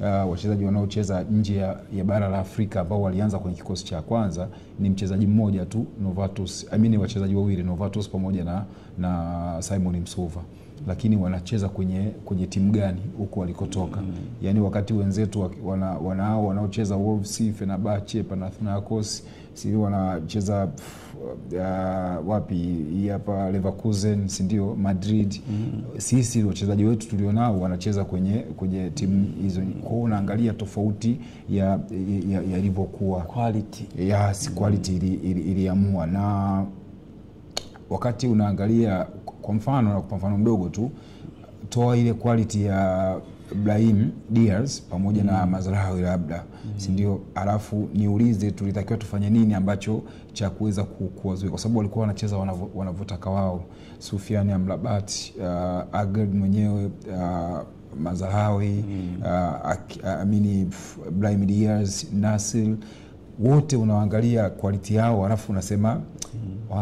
wachezaji wanaocheza nje ya bara la Afrika ambao walianza kwenye kikosi cha kwanza ni mchezaji mmoja tu, Novatus. Wachezaji wawili, Novatus pamoja na Simon Msuva. Lakini wanacheza kwenye timu gani huko walikotoka? Yani wakati wenzetu wanaocheza Wolves, Fenerbahce, Panathinaikos, si wanacheza wapi hapa, Leverkusen, si ndio, Madrid. Sisi wachezaji wetu tulionao wanacheza kwenye timu hizo. Kwa hiyo unaangalia tofauti ya ilivyokuwa quality. Quality iliamua. Na wakati unaangalia kwa mfano mdogo tu, toa ile quality ya Brahim Diaz pamoja na Mazraoui labda, si ndio, alafu niulize tulitakiwa tufanye nini ambacho cha kuweza kuwazuia, kwa sababu walikuwa wanacheza wanavyotaka wao. Soufiane Amrabat, Agred mwenyewe, Mazraoui, Brahim Diaz, Nasser, wote unaangalia quality yao alafu unasema wow,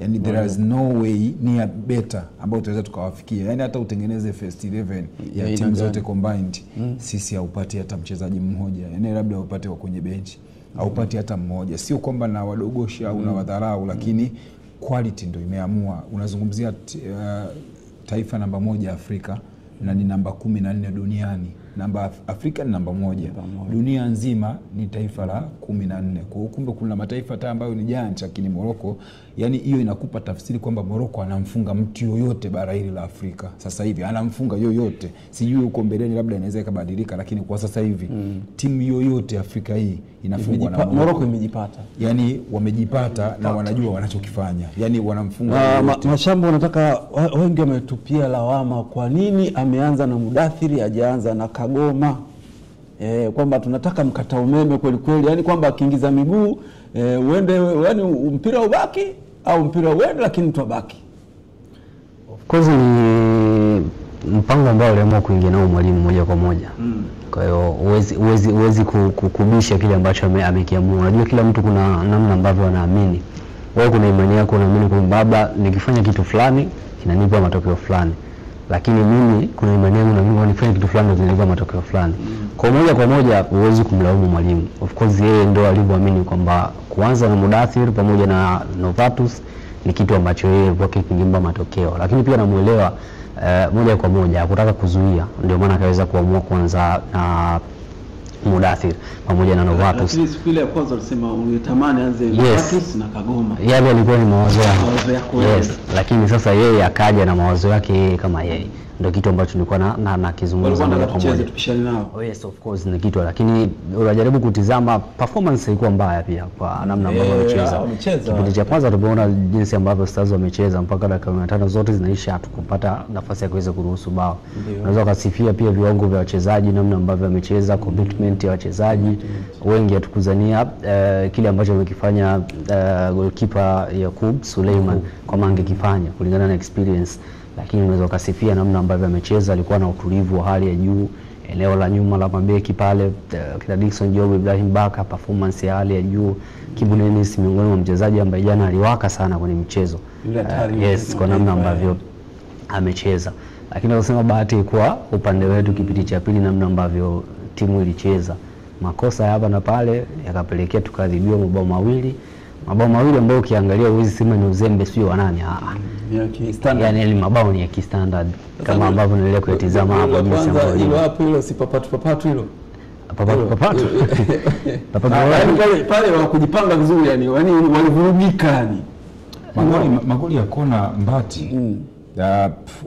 yani there is no way near better ambao tunaweza tukawafikia. Yani hata utengeneze first 11 ya timu zote combined, sisi haupati hata mchezaji mmoja. Yani labda upate wa kwenye bench, haupati hata mmoja. Sio kwamba na wadogosha au na wadharau, lakini quality ndio imeamua. Unazungumzia taifa namba 1 Afrika na ni namba 14 duniani. Namba Afrika ni namba 1. Dunia nzima ni taifa la 14. Kwa hiyo kumbe kuna mataifa hata ambayo ni giant, lakini Morocco, yani hiyo inakupa tafsiri kwamba Morocco anamfunga mtu yoyote bara hili la Afrika. Sasa hivi anamfunga yoyote. Sijui huko mbeleni labda inaweza ikabadilika, lakini kwa sasa hivi timu yoyote Afrika hii inafungwa na Morocco imejipata. Yani wamejipata na wanajua wanachokifanya. Yani wanamfunga Mashambo wanataka, wengi wametupia lawama kwa nini ameanza na Mudathiri hajaanza na Kagoma, kwamba tunataka mkata umeme kweli kweli, yani kwamba akiingiza miguu uende, yani mpira ubaki au mpira uende lakini tuabaki. Of course ni mpango ambao aliamua kuingia nao mwalimu moja kwa moja. Kwa hiyo uwezi kukubisha kile ambacho amekiamua. Unajua kila mtu kuna namna ambavyo anaamini. Wewe kuna imani yako, unaamini kwamba baba nikifanya kitu fulani kinanipa matokeo fulani. Lakini mimi kuna imani yangu na mimi nifanye kitu fulani ndio kinanipa matokeo fulani. Kwa moja huwezi kumlaumu mwalimu. Of course yeye ndio alivyoamini kwamba kuanza na Mudathir pamoja na Novatus ni kitu ambacho yeye kwake kingempa matokeo. Lakini pia namuelewa moja kwa moja hakutaka kuzuia, ndio maana akaweza kuamua kuanza na Mudathir pamoja na Novatus. Lakini siku ile ya kwanza alisema ungetamani aanze Novatus na Kagoma. Yale alikuwa ni mawazo yake. Yes, lakini sasa yeye akaja na mawazo yake kama yeye. Ndio kitu ambacho nilikuwa na kizungumza moja kwa moja. Tupishane nao. Yes, of course ni kitu, lakini unajaribu kutizama performance ilikuwa mbaya pia kwa namna ambavyo wamecheza. Kipindi cha kwanza tumeona jinsi ambavyo Stars wamecheza mpaka dakika 15 zote zinaisha hatukupata nafasi ya kuweza kuruhusu bao. Unaweza kusifia pia viwango vya wachezaji, namna ambavyo wamecheza, commitment ya wachezaji. Wengi hatukuzania kile ambacho amekifanya goalkeeper Yakub Suleiman kama angekifanya kulingana na experience. Lakini unaweza kusifia namna ambavyo amecheza, alikuwa na utulivu wa hali ya juu. Eneo la nyuma la mabeki pale kina Dickson Job, Ibrahim Baka, performance ya hali ya juu. Kibu Denis miongoni mwa mchezaji ambaye jana aliwaka sana kwenye mchezo. Yes, kwa namna ambavyo amecheza. Lakini nasema bahati kwa upande wetu kipindi cha pili, namna ambavyo timu ilicheza. Makosa hapa na pale yakapelekea tukadhibiwa mabao mawili ambayo ukiangalia huwezi sema ni uzembe sio wa nani. Yani mabao ni ya kistandard kama ambavyo nilele kuyatizama hapo jinsi ambavyo hilo hapo, hilo si papatu hilo. Papatu. Pale wakujipanga vizuri, yani walivurugika yani. Magoli ya kona Mbati.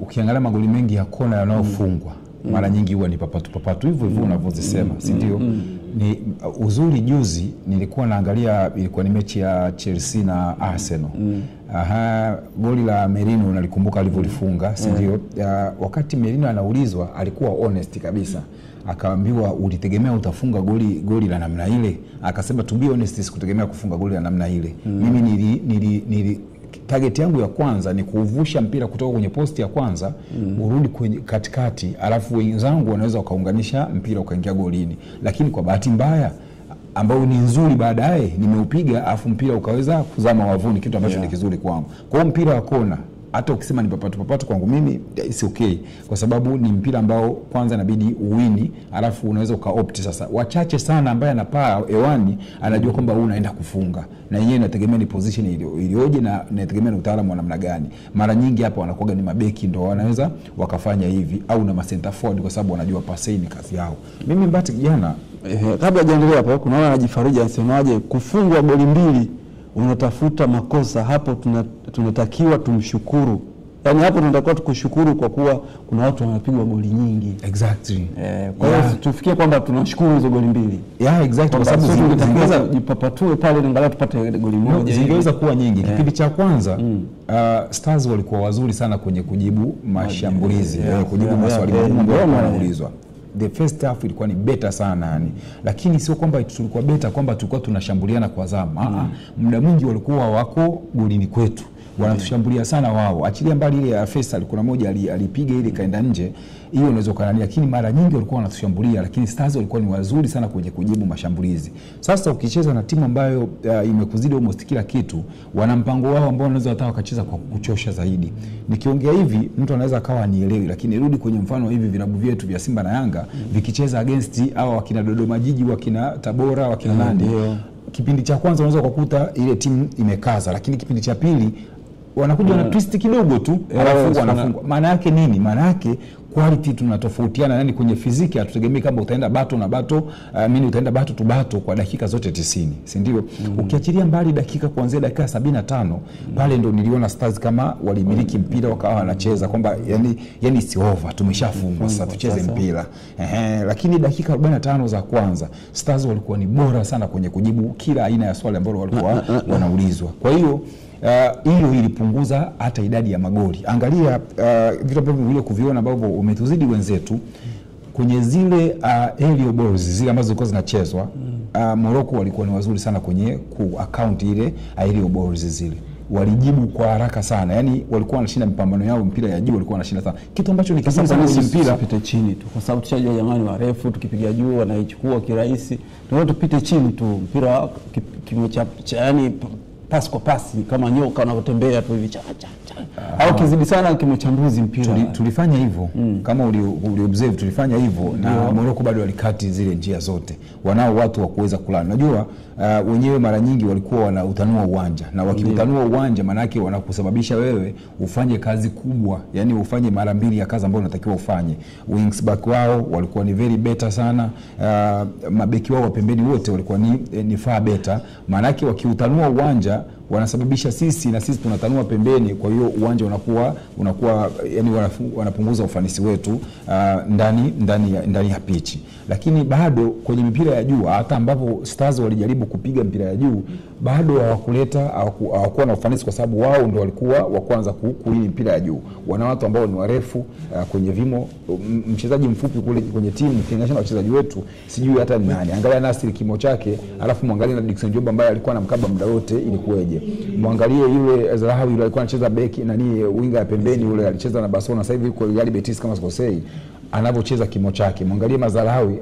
Ukiangalia magoli mengi ya kona yanayofungwa mara nyingi huwa ni papatu hivyo unavyozisema, si ndio? Ni uzuri juzi nilikuwa naangalia, ilikuwa ni mechi ya Chelsea na Arsenal. Goli la Merino unalikumbuka alivyolifunga, si ndio? Wakati Merino anaulizwa alikuwa honest kabisa. Akaambiwa ulitegemea utafunga goli la namna ile? Akasema to be honest, sikutegemea kufunga goli la namna ile. Mimi nili target yangu ya kwanza ni kuvusha mpira kutoka kwenye posti ya kwanza urudi kwenye katikati, alafu wenzangu wanaweza wakaunganisha mpira ukaingia golini. Lakini kwa bahati mbaya ambao ni nzuri, baadaye nimeupiga afu mpira ukaweza kuzama wavuni, kitu ambacho ni kizuri kwangu. Kwa hiyo mpira wa kona hata ukisema ni papatu kwangu mimi is okay, kwa sababu ni mpira ambao kwanza inabidi uwini, alafu unaweza ukaopt. Sasa wachache sana ambaye anapaa hewani anajua kwamba huu unaenda kufunga, na yeye inategemea ni position ilioje na inategemea ni utaalamu wa namna gani. Mara nyingi hapa wanakuwa ni mabeki ndio wanaweza wakafanya hivi, au na center forward, kwa sababu wanajua passing ni kazi yao. Mimi Mbati kijana, kabla hajaendelea hapo, kuna wale anajifariji anasemaje, kufungwa goli 2 unatafuta makosa, hapo tunatakiwa tumshukuru. Yaani hapo tunatakiwa tukushukuru kwa kuwa kuna watu wanapigwa goli nyingi. Exactly. Kwa hiyo tufikie kwamba tunashukuru hizo goli 2. Yeah, exactly, kwa sababu zingeweza jipapatue pale angalau tupate goli moja. Zingeweza kuwa nyingi. Kipindi cha kwanza Stars walikuwa wazuri sana kwenye kujibu mashambulizi, kujibu maswali magumu yanayoulizwa. The first half ilikuwa ni beta sana yani. Lakini sio kwamba tulikuwa beta kwamba tulikuwa tunashambuliana kwa zama. Muda mwingi walikuwa wako golini kwetu, wanatushambulia sana wao. Achilia mbali ile ya Faisal, kuna moja alipiga ile kaenda nje, hiyo unaweza kanani, lakini mara nyingi walikuwa wanatushambulia, lakini Stars walikuwa ni wazuri sana kwenye kujibu mashambulizi. Sasa ukicheza na timu ambayo imekuzidi almost kila kitu, wana mpango wao ambao wanaweza hata wakacheza kwa kuchosha zaidi. Nikiongea hivi mtu anaweza akawa nielewi, lakini rudi kwenye mfano hivi vilabu vyetu vya Simba na Yanga vikicheza against au wakina Dodoma Jiji, wakina Tabora, wakina Nandi, kipindi cha kwanza unaweza kukuta ile timu imekaza, lakini kipindi cha pili wanakuja na twist kidogo tu, alafu wanafungwa. Maana yake nini? Maana yake quality tunatofautiana, yani kwenye fiziki hatutegemei kama utaenda bato na bato, mimi utaenda bato tu bato kwa dakika zote 90, si ndio? Ukiachilia mbali dakika kuanzia dakika 75, pale ndo niliona Stars kama walimiliki mpira wakawa wanacheza kwamba yani si over, tumeshafungwa sasa tucheze mpira. Lakini dakika 45 za kwanza Stars walikuwa ni bora sana kwenye kujibu kila aina ya swali ambalo walikuwa wanaulizwa. Kwa hiyo hilo ilipunguza hata idadi ya magoli. Angalia vitu ambavyo vile kuviona ambavyo umetuzidi wenzetu kwenye zile aerial balls zile ambazo zilikuwa zinachezwa. Morocco walikuwa ni wazuri sana kwenye account ile aerial balls zile. Walijibu kwa haraka sana. Yaani walikuwa wanashinda mipambano yao, mpira ya juu walikuwa wanashinda sana. Kitu ambacho ni kizuri sana mpira pite chini tu. Kwa sababu tushajua jamani warefu tukipiga juu wanaichukua kirahisi. Tunataka tupite chini tu. Mpira kimecha yani pass kwa pasi kama nyoka unatembea tu hivi cha. Au kizidi sana kimechambuzi mpira. Tulifanya hivyo. Kama uli observe tulifanya hivyo, na Morocco bado walikati zile njia zote. Wanao watu wa kuweza kulala. Unajua wenyewe mara nyingi walikuwa wanautanua uwanja, na wakiutanua uwanja maana yake wanakusababisha wewe ufanye kazi kubwa, yani ufanye mara mbili ya kazi ambayo unatakiwa ufanye. Wings back wao walikuwa ni very better sana. Mabeki wao wa pembeni wote walikuwa ni far better. Maana yake wakiutanua uwanja wanasababisha sisi na sisi tunatanua pembeni, kwa hiyo uwanja unakuwa yani wanapunguza ufanisi wetu ndani ya pitch. Lakini bado kwenye mipira ya juu, hata ambapo Stars walijaribu kupiga mpira ya juu, bado hawakuwa na ufanisi, kwa sababu wao ndio walikuwa wa kwanza kuini mpira ya juu. Wana watu ambao ni warefu kwenye vimo. Mchezaji mfupi kule kwenye timu ukilinganisha na wachezaji wetu sijui hata ni nani. Angalia Nasri kimo chake, alafu muangalie na Dickson Job ambaye alikuwa anamkaba muda wote, ilikuwaje? Muangalie yule Zahawi yule alikuwa anacheza beki winga ya pembeni, yule alicheza na Barcelona, sasa hivi yuko Real Betis kama sikosei, anapocheza kimo chake. Muangalie Mazalawi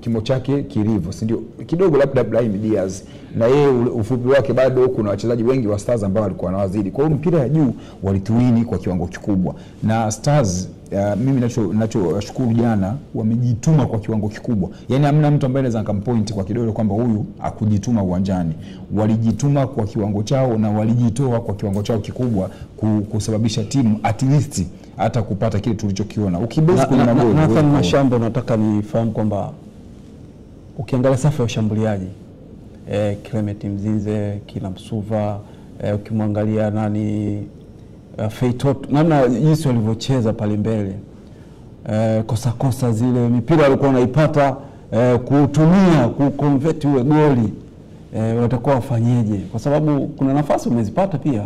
kimo chake kilivyo, si ndio? Kidogo labda Brahim Diaz, na yeye ufupi wake bado kuna wachezaji wengi wa Stars ambao walikuwa wanawazidi. Kwa hiyo mpira ya juu walituini kwa kiwango kikubwa, na Stars mimi ninachoshukuru jana wamejituma kwa kiwango kikubwa. Yaani hamna mtu ambaye anaweza akampoint kwa kidole kwamba huyu akujituma uwanjani. Walijituma kwa kiwango chao na walijitoa kwa kiwango chao kikubwa kusababisha timu at least hata kupata kile tulichokiona. Ukibase kuna magoli. Nathan Mashamba, nataka nifahamu kwamba ukiangalia safu ya ushambuliaji Clement Mzinze, Kila Msuva, ukimwangalia nani Feitoto, namna jinsi walivyocheza pale mbele, kosa zile mipira walikuwa wanaipata kutumia kuconvert ule goli, watakuwa wafanyeje? Kwa sababu kuna nafasi umezipata pia,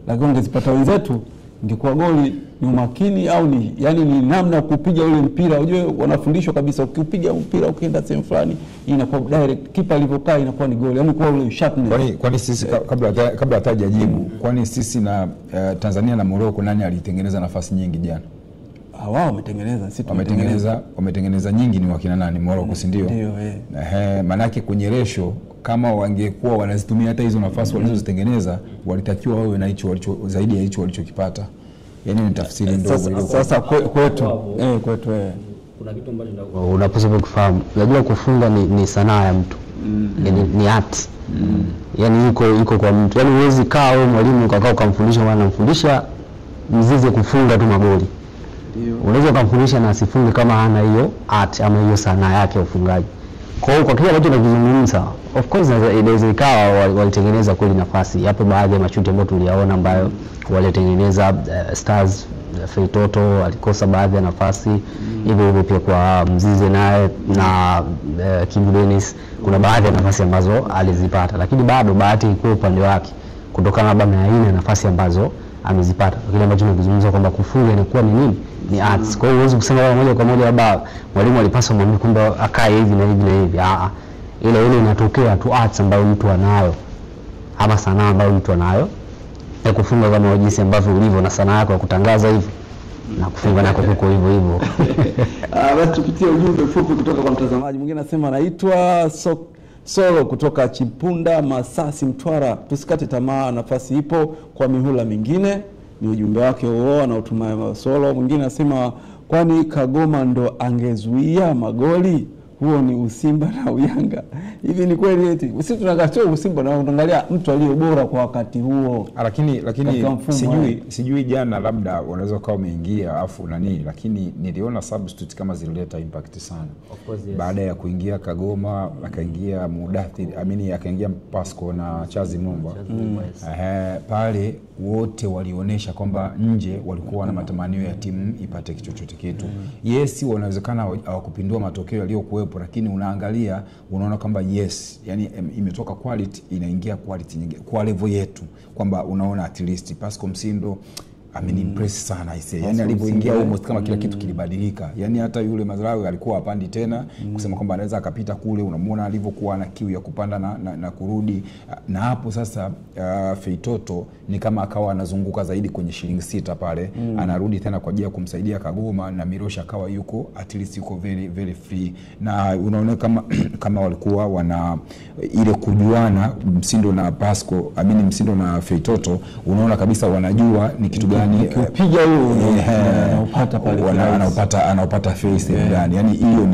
lakini ungezipata wenzetu ingekuwa goli. Ni umakini au ni namna kupiga ule mpira. Unajua wanafundishwa kabisa ukipiga mpira ukienda sehemu fulani inakuwa direct, kipa alivyokaa inakuwa ni goli. Yaani kwa ule sharpness. Kwani sisi kabla hatajajibu, kwani sisi na Tanzania na Morocco nani alitengeneza nafasi nyingi jana? Wao wametengeneza, sisi wametengeneza nyingi ni wakina nani? Morocco, si ndio? Ndio, manake kwenye ratio kama wangekuwa wanazitumia hata hizo nafasi walizozitengeneza, walitakiwa wawe na hicho zaidi ya hicho walichokipata. Yani ni tafsiri ndogo ile. Sasa kwetu kuna kitu ambacho unapaswa kufahamu. Unajua kufunga ni sanaa ya mtu. Ni art. Yani yuko kwa mtu. Yani huwezi kaa wewe mwalimu ukakaa ukamfundisha mwana mfundisha mzizi kufunga tu magoli. Unaweza kumfundisha na asifunge kama hana hiyo art ama hiyo sanaa yake ya ufungaji. Kwa hiyo kwa kile ambacho tunazungumza, of course inaweza ikawa walitengeneza kweli nafasi. Hapo baadhi ya machuti ambayo tuliyaona ambayo walitengeneza Stars Feitoto alikosa baadhi ya nafasi. Hivyo pia kwa Mzize naye na Kibu Dennis kuna baadhi ya nafasi ambazo alizipata, lakini bado bahati iko upande wake kutokana labda na aina nafasi ambazo amezipata. Kile ambacho tunazungumza kwamba kufunga inakuwa ni nini? Ni arts. Kwa hiyo huwezi kusema moja kwa moja labda mwalimu alipaswa mwambie kwamba akae hivi na hivi na hivi. Ile inatokea tu arts ambayo mtu anayo ama sanaa ambayo mtu anayo ya kufunga kama jinsi ambavyo ulivyo na sanaa yako ya kutangaza hivyo na kufunga nako kuko hivyo. Basi tupitie ujumbe mfupi kutoka kwa mtazamaji mwingine. Anasema anaitwa Solo kutoka Chipunda Masasi Mtwara. Tusikate tamaa, nafasi ipo kwa mihula mingine. Ni ujumbe wake huo anaotumia Solo. Mwingine anasema kwani Kagoma ndo angezuia magoli? Huo ni usimba na uyanga. Hivi ni kweli eti sisi tunagatua usimba na tunaangalia mtu aliye bora kwa wakati huo. Lakini sijui jana labda unaweza kuwa umeingia afu nani, lakini niliona substitute kama zilileta impact sana. Yes. Baada ya kuingia Kagoma akaingia Mudathiri, akaingia Pasco na Chazi Mumba. Pale wote walionyesha kwamba nje walikuwa na matamanio ya timu ipate chochote kitu. Yes, wanawezekana hawakupindua matokeo yaliyokuwepo, lakini unaangalia unaona kwamba yes, yani imetoka quality inaingia quality nyingine kwa level yetu, kwamba unaona at least Pasco Msindo impress sana yani alipoingia almost kama kila kitu kilibadilika. Yani hata yule Mazrawi alikuwa apandi tena kusema kwamba anaweza akapita kule, unamuona alivyokuwa na kiu ya kupanda na kurudi. Na hapo sasa Feitoto ni kama akawa anazunguka zaidi kwenye shilingi 6 pale, anarudi tena kwa ajili ya kumsaidia Kagoma, na Mirosha akawa yuko at least yuko very very free. Na unaona kama walikuwa wana ile kujuana Msindo na Pasco, Msindo na Feitoto, unaona kabisa wanajua ni kitu ukipiga huo unapata pale anaupata face ndani. Yani hiyo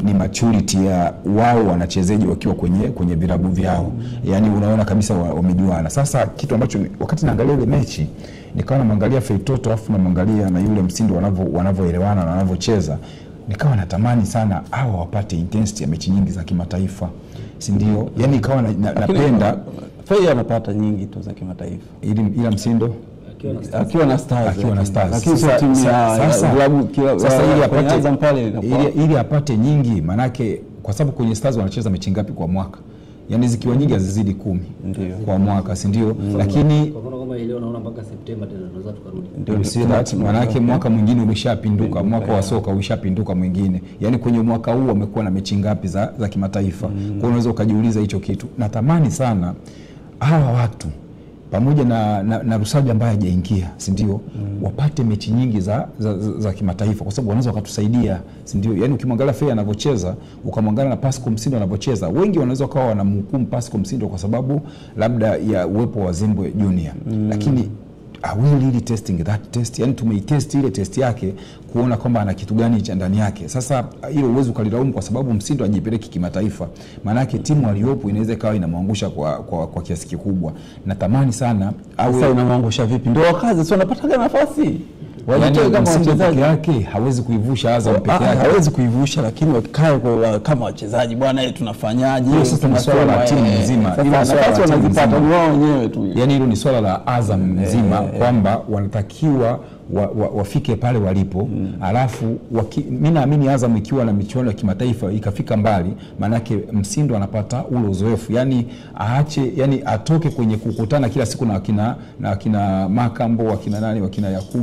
ni maturity ya wao wanachezaji wakiwa kwenye vilabu vyao. Yani unaona kabisa wamejuana. Sasa kitu ambacho wakati naangalia ile mechi nikawa naangalia Feitoto afu naangalia na yule Msindo wanavyoelewana na wanavyocheza, nikawa natamani sana hao wapate intensity ya mechi nyingi za kimataifa, si ndio? Yani ikawa napenda Fei anapata nyingi tu za kimataifa ila Msindo akiwa na Stars. Lakini sasa ili apate nyingi, manake kwa sababu kwenye Stars wanacheza mechi ngapi kwa mwaka? Yani zikiwa nyingi hazizidi 10 kwa mwaka, si ndio? Lakini kwa mfano kama ile unaona mpaka September tena tunaweza tukarudi. Ndio manake mwaka mwingine umeshapinduka, mwaka wa soka umeshapinduka mwingine. Yani kwenye mwaka huu wamekuwa na mechi ngapi za kimataifa? Kwa unaweza ukajiuliza hicho kitu. Natamani sana hawa watu pamoja na Rusaji ambaye hajaingia, si ndio, wapate mechi nyingi za kimataifa, kwa sababu wanaweza wakatusaidia, si ndio? Yani ukimwangalia Fei anavyocheza, ukamwangalia na Pasco Msindo anavyocheza, wengi wanaweza kawa wanamhukumu Pasco Msindo kwa sababu labda ya uwepo wa Zimbwe Junior. Lakini are we really testing that test? Yani tumeitest ile test yake kuona kwamba ana kitu gani cha ndani yake. Sasa ile uwezo kalilaumu kwa sababu Msindo ajipeleke kimataifa, maana yake timu aliyopo inaweza kawa inamwangusha kwa kiasi kikubwa. Natamani sana sasa inamwangusha vipi? Ndio wakazi sio wanapata nafasi. Wajitoe kama wachezaji wake, hawezi kuivusha Azam peke yake. Hawezi kuivusha, lakini wakae kama wachezaji, bwana tunafanyaje? Hiyo sasa ni swala la timu nzima. Ile nafasi wanazipata wao wenyewe tu. Yani hilo ni swala la Azam nzima, kwamba wanatakiwa wafike pale walipo. Alafu mimi naamini Azam ikiwa na michuano ya kimataifa ikafika mbali, manake Msindo anapata ule uzoefu. Yani aache, yani atoke kwenye kukutana kila siku na wakina Makambo, wakina Yakuba